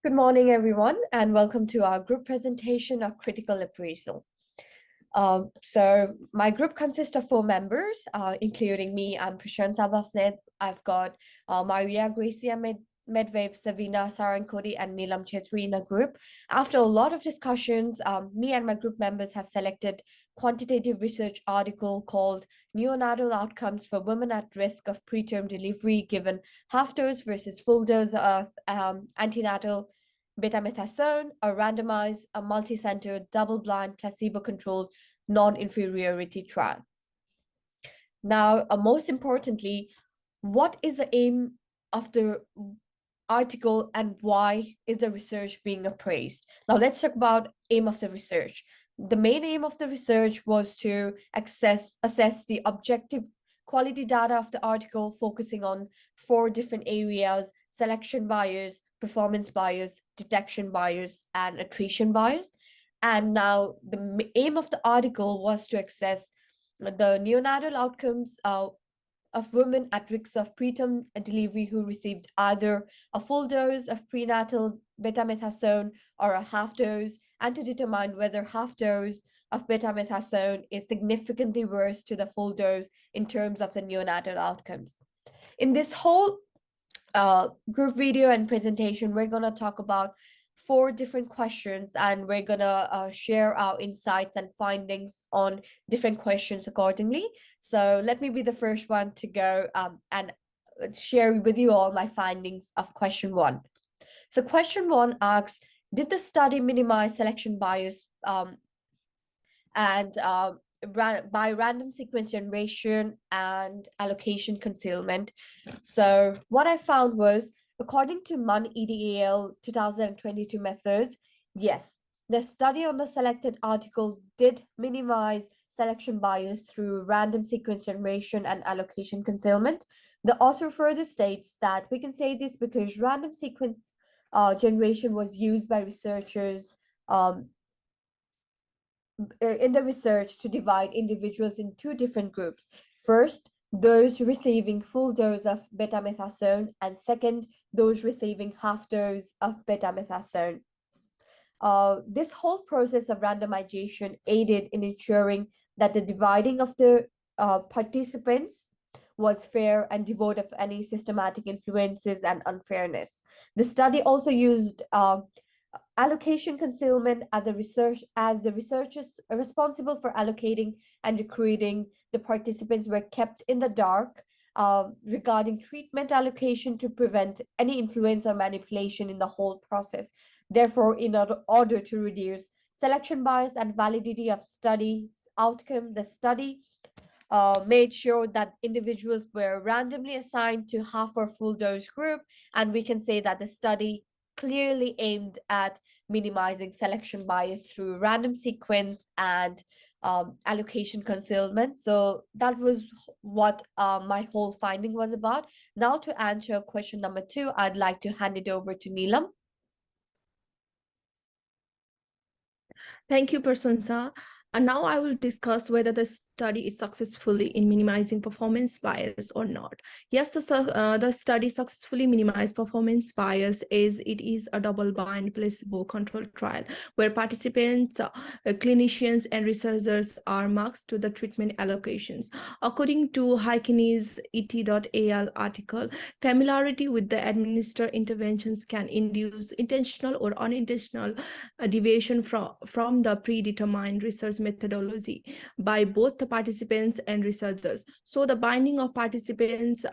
Good morning, everyone, and welcome to our group presentation of critical appraisal. So my group consists of 4 members, including me. I'm Prashanta Basnet. I've got Maria Gracia Medvedev, Savina Sarankodi, and Neelam Chetri in a group. After a lot of discussions, me and my group members have selected quantitative research article called Neonatal Outcomes for Women at Risk of Preterm Delivery Given Half Dose versus Full Dose of Antenatal Betamethasone, a randomized, multi-center, double-blind, placebo-controlled, non-inferiority trial. Now, most importantly, what is the aim of the article and why is the research being appraised? Now, let's talk about aim of the research. The main aim of the research was to assess the objective quality data of the article, focusing on 4 different areas: selection bias, performance bias, detection bias, and attrition bias. And now the aim of the article was to assess the neonatal outcomes of women at risk of preterm delivery who received either a full dose of prenatal betamethasone or a half dose, and to determine whether half dose of betamethasone is significantly worse to the full dose in terms of the neonatal outcomes. In this whole group video and presentation, we're going to talk about 4 different questions, and we're going to share our insights and findings on different questions accordingly. So let me be the first one to go and share with you all my findings of question 1. So question 1 asks, did the study minimize selection bias by random sequence generation and allocation concealment? So what I found was, according to MUN EDAL 2022 methods, yes, the study on the selected article did minimize selection bias through random sequence generation and allocation concealment. The author further states that we can say this because random sequence generation was used by researchers in the research to divide individuals in 2 different groups. First, those receiving full dose of betamethasone, and second, those receiving half dose of betamethasone. This whole process of randomization aided in ensuring that the dividing of the participants was fair and devoid of any systematic influences and unfairness. The study also used allocation concealment as the researchers responsible for allocating and recruiting the participants were kept in the dark regarding treatment allocation to prevent any influence or manipulation in the whole process. Therefore, in order to reduce selection bias and validity of study outcome, the study made sure that individuals were randomly assigned to half or full dose group, and we can say that the study clearly aimed at minimizing selection bias through random sequence and allocation concealment. So that was what my whole finding was about. Now, to answer question number 2, I'd like to hand it over to Neelam. Thank you, Prasansa. And now I will discuss whether the study is successfully in minimizing performance bias or not. Yes, the study successfully minimized performance bias as it is a double-blind placebo-controlled trial where participants, clinicians, and researchers are marked to the treatment allocations. According to Heikinis et.al article, familiarity with the administered interventions can induce intentional or unintentional deviation from the predetermined research methodology by both the participants and researchers. So the binding of participants,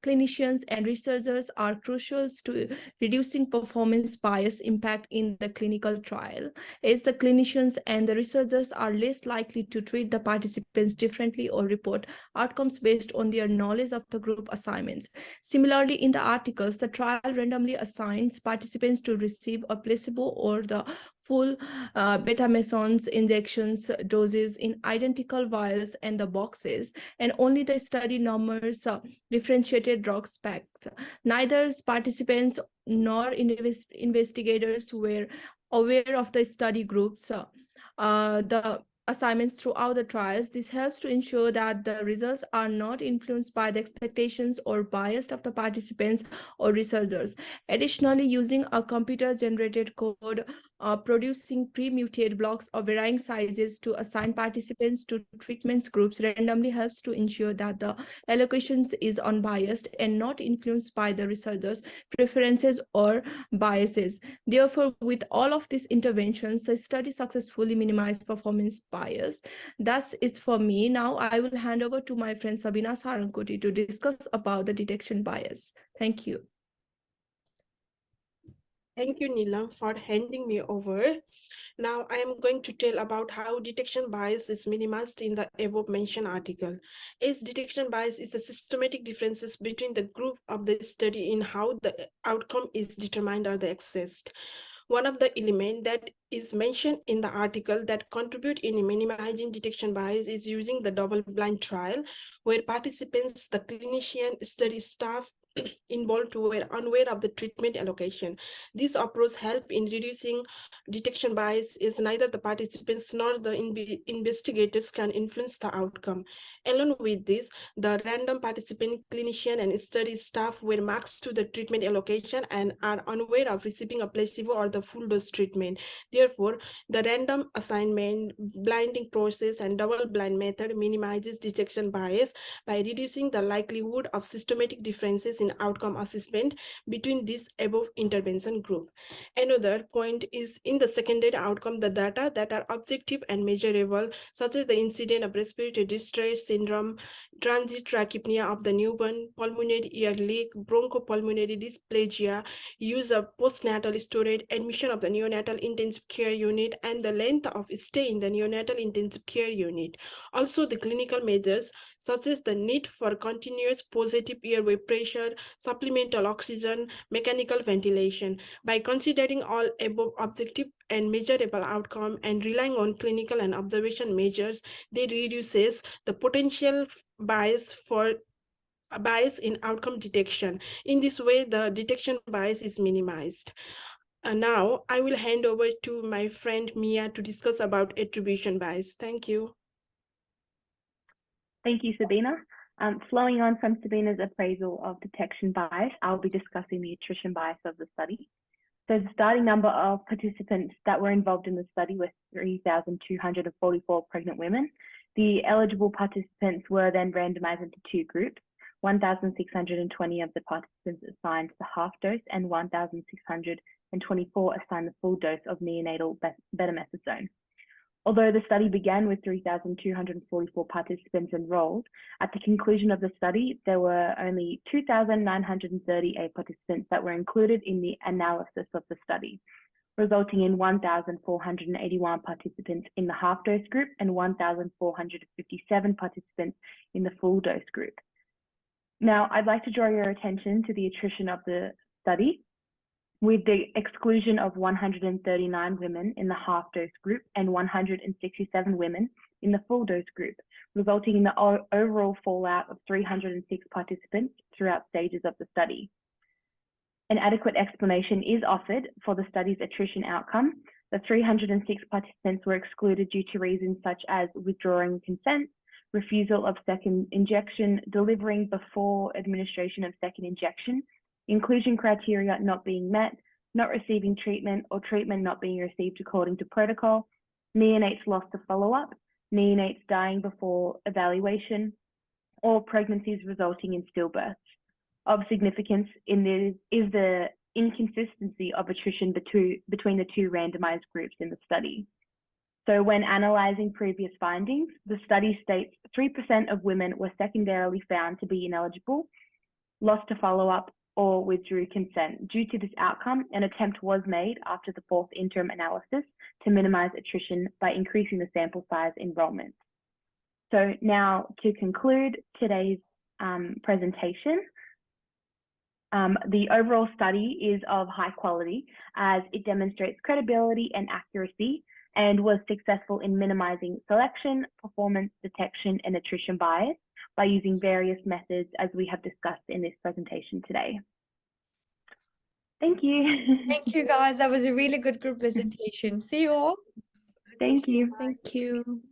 clinicians, and researchers are crucial to reducing performance bias impact in the clinical trial, as the clinicians and the researchers are less likely to treat the participants differently or report outcomes based on their knowledge of the group assignments. Similarly, in the articles, the trial randomly assigns participants to receive a placebo or the full betamethasone injections doses in identical vials and the boxes, and only the study numbers differentiated drugs packed. Neither participants nor investigators were aware of the study groups. The assignments throughout the trials. This helps to ensure that the results are not influenced by the expectations or bias of the participants or researchers. Additionally, using a computer-generated code, producing pre-mutate blocks of varying sizes to assign participants to treatments groups randomly helps to ensure that the allocations is unbiased and not influenced by the researchers' preferences or biases. Therefore, with all of these interventions, the study successfully minimized performance bias. That's it for me. Now I will hand over to my friend Sabina Sarankoti to discuss about the detection bias. Thank you. Thank you, Neelam, for handing me over. Now I am going to tell about how detection bias is minimized in the above mentioned article. As detection bias is a systematic differences between the group of the study in how the outcome is determined or accessed. One of the elements that is mentioned in the article that contribute in minimizing detection bias is using the double-blind trial, where participants, the clinician, study staff, involved were unaware of the treatment allocation. This approach help in reducing detection bias as neither the participants nor the investigators can influence the outcome. Along with this, the random participant, clinician, and study staff were matched to the treatment allocation and are unaware of receiving a placebo or the full dose treatment. Therefore, the random assignment, blinding process, and double-blind method minimizes detection bias by reducing the likelihood of systematic differences in outcome assessment between this above intervention group. Another point is in the secondary outcome, the data that are objective and measurable, such as the incidence of respiratory distress syndrome, transient trachypnea of the newborn, pulmonary ear leak, bronchopulmonary dysplasia, use of postnatal storage, admission of the neonatal intensive care unit, and the length of stay in the neonatal intensive care unit. Also, the clinical measures such as the need for continuous positive airway pressure, supplemental oxygen, mechanical ventilation. By considering all above objective and measurable outcome and relying on clinical and observation measures, they reduces the potential bias in outcome detection. In this way, the detection bias is minimized. Now, I will hand over to my friend Mia to discuss about attribution bias. Thank you. Thank you, Sabina. Flowing on from Sabina's appraisal of detection bias, I'll be discussing the attrition bias of the study. So the starting number of participants that were involved in the study was 3,244 pregnant women. The eligible participants were then randomized into two groups. 1,620 of the participants assigned the half dose and 1,624 assigned the full dose of neonatal betamethasone. Although the study began with 3,244 participants enrolled, at the conclusion of the study, there were only 2,938 participants that were included in the analysis of the study, resulting in 1,481 participants in the half-dose group and 1,457 participants in the full-dose group. Now, I'd like to draw your attention to the attrition of the study, with the exclusion of 139 women in the half-dose group and 167 women in the full-dose group, resulting in the overall fallout of 306 participants throughout stages of the study. An adequate explanation is offered for the study's attrition outcome. The 306 participants were excluded due to reasons such as withdrawing consent, refusal of second injection, delivering before administration of second injection, inclusion criteria not being met, not receiving treatment or treatment not being received according to protocol, neonates lost to follow-up, neonates dying before evaluation, or pregnancies resulting in stillbirths. Of significance in this is the inconsistency of attrition between the two randomized groups in the study. So when analyzing previous findings, the study states 3% of women were secondarily found to be ineligible, lost to follow-up, or withdrew consent. Due to this outcome, an attempt was made after the fourth interim analysis to minimize attrition by increasing the sample size enrollment. So now to conclude today's presentation, the overall study is of high quality as it demonstrates credibility and accuracy and was successful in minimizing selection, performance, detection, and attrition bias by using various methods as we have discussed in this presentation today. Thank you. Thank you, guys. That was a really good group presentation. See you all. Thank you. Thank you.